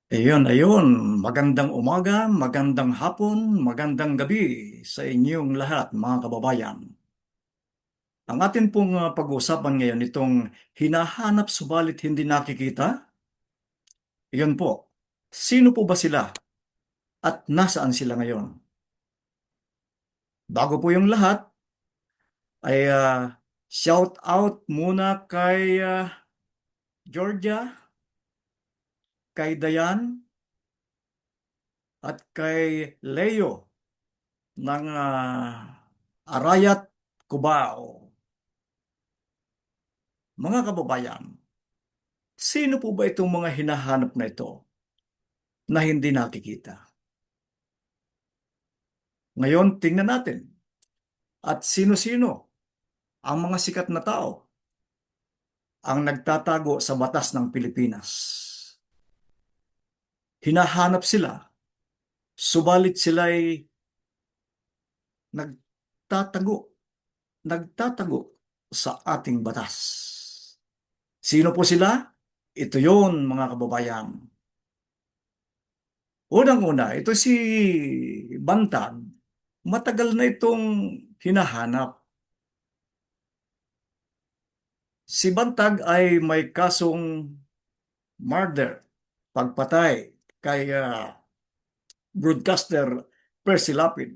Ayun, ayun. Magandang umaga, magandang hapon, magandang gabi sa inyong lahat, mga kababayan. Ang atin pong pag-uusapan ngayon itong hinahanap subalit hindi nakikita. Iyon po. Sino po ba sila at nasaan sila ngayon? Bago po yung lahat, ay shout out muna kay Georgia, kay Dayan, at kay Leo ng Arayat, Cubao. Mga kababayan, sino po ba itong mga hinahanap na ito na hindi nakikita? Ngayon, tingnan natin at sino-sino ang mga sikat na tao ang nagtatago sa batas ng Pilipinas. Hinahanap sila, subalit sila'y nagtatago, nagtatago sa ating batas. Sino po sila? Ito yon, mga kababayan. Unang-una, ito si Bantag. Matagal na itong hinahanap. Si Bantag ay may kasong murder, pagpatay kay broadcaster Percy Lapid.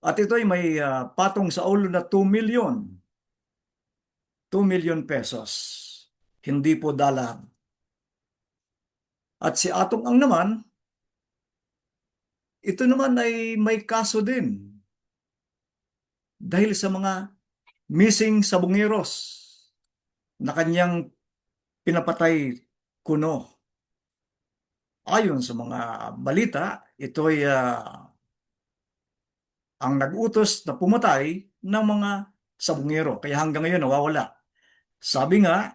At ito ay may patong sa ulo na 2 million. 2 million pesos. Hindi po dollar. At si Atong Ang naman, ito naman ay may kaso din dahil sa mga missing sabungeros na kanyang pinapatay kuno. Ayon sa mga balita, ito'y ang nag-utos na pumatay ng mga sabungero. Kaya hanggang ngayon nawawala. Sabi nga,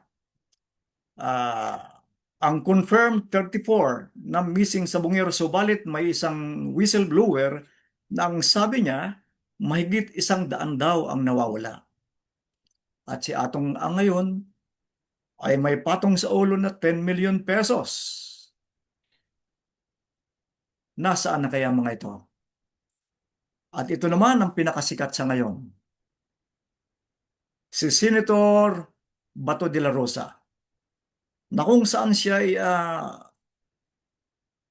ang confirmed 34 na missing sabungero, subalit may isang whistleblower na ang sabi niya, mahigit 100 daw ang nawawala. At si Atong Ang ngayon ay may patong sa ulo na 10 million pesos. Nasaan na kaya mga ito? At ito naman ang pinakasikat sa ngayon. Si Senator Bato de la Rosa, na kung saan siya ay,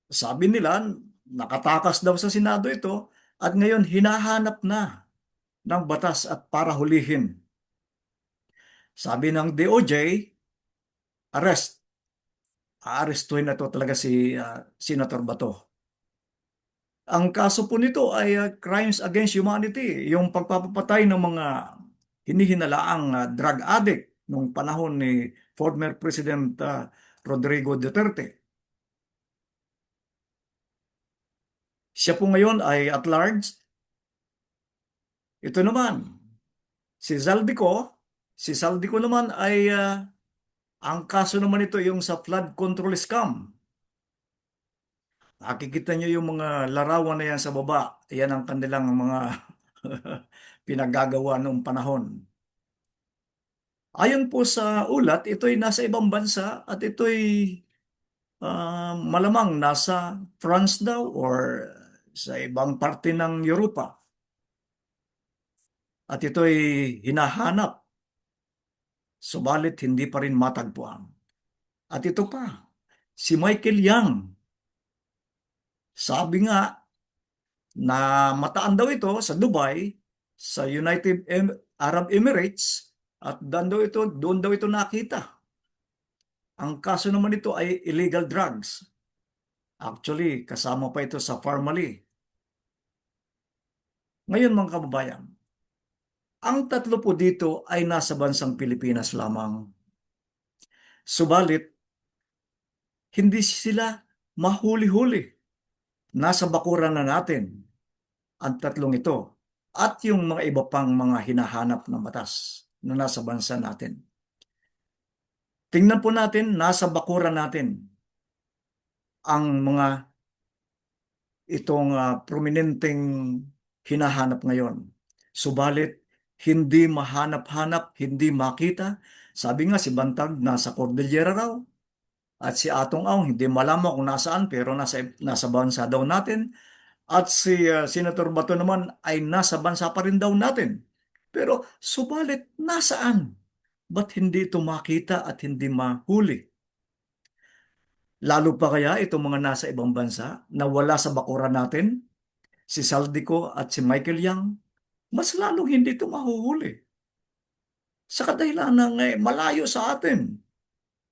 sabi nila, nakatakas daw sa Senado ito at ngayon hinahanap na ng batas at para hulihin. Sabi ng DOJ, arrest. Aarestuhin na to talaga si Senator Bato. Ang kaso po nito ay crimes against humanity, yung pagpapatay ng mga hinihinalaang drug addict nung panahon ni former President Rodrigo Duterte. Siya po ngayon ay at large. Ito naman, si Zaldico, si Zaldico naman ay ang kaso naman ito yung sa flood control scam. Nakikita niyo yung mga larawan na yan sa baba. Yan ang kanilang mga pinagagawa noong panahon. Ayon po sa ulat, ito'y nasa ibang bansa at ito'y malamang nasa France daw or sa ibang parte ng Europa. At ito'y hinahanap, subalit hindi pa rin matagpuan. At ito pa, si Michael Yang, sabi nga na mataan daw ito sa Dubai, sa United Arab Emirates, at doon daw ito nakita. Ang kaso naman ito ay illegal drugs. Actually, kasama pa ito sa Parmali. Ngayon mga kababayan, ang tatlo po dito ay nasa bansang Pilipinas lamang. Subalit, hindi sila mahuli-huli. Nasa bakuran na natin ang tatlong ito at yung mga iba pang mga hinahanap ng batas na nasa bansa natin. Tingnan po natin, nasa bakuran natin ang mga itong prominenteng hinahanap ngayon. Subalit, hindi mahanap-hanap, hindi makita. Sabi nga si Bantag, nasa Cordillera raw. At si Atong Aung, hindi malaman kung nasaan, pero nasa bansa daw natin. At si Senator Bato naman ay nasa bansa pa rin daw natin. Pero subalit, nasaan? Ba't hindi ito makita at hindi mahuli? Lalo pa kaya itong mga nasa ibang bansa na wala sa bakuran natin, si Saldico at si Michael Yang, mas lalong hindi ito mahuhuli. Sa kadahilan ng malayo sa atin,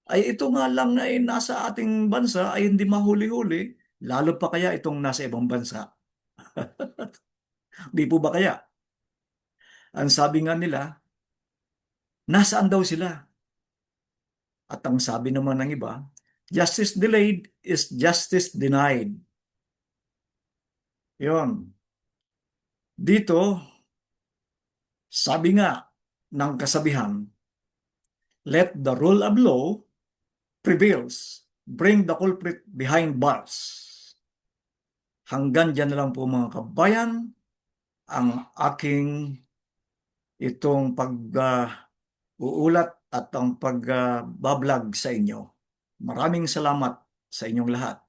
ay ito nga lang na nasa ating bansa ay hindi mahuli-huli, lalo pa kaya itong nasa ibang bansa. Di po ba kaya? Ang sabi nga nila, nasaan daw sila? At ang sabi naman ng iba, justice delayed is justice denied. Yon. Dito, sabi nga ng kasabihan, let the rule of law prevails. Bring the culprit behind bars. Hanggang dyan na lang po mga kabayan ang aking itong pag-uulat at ang pag-bablog sa inyo. Maraming salamat sa inyong lahat.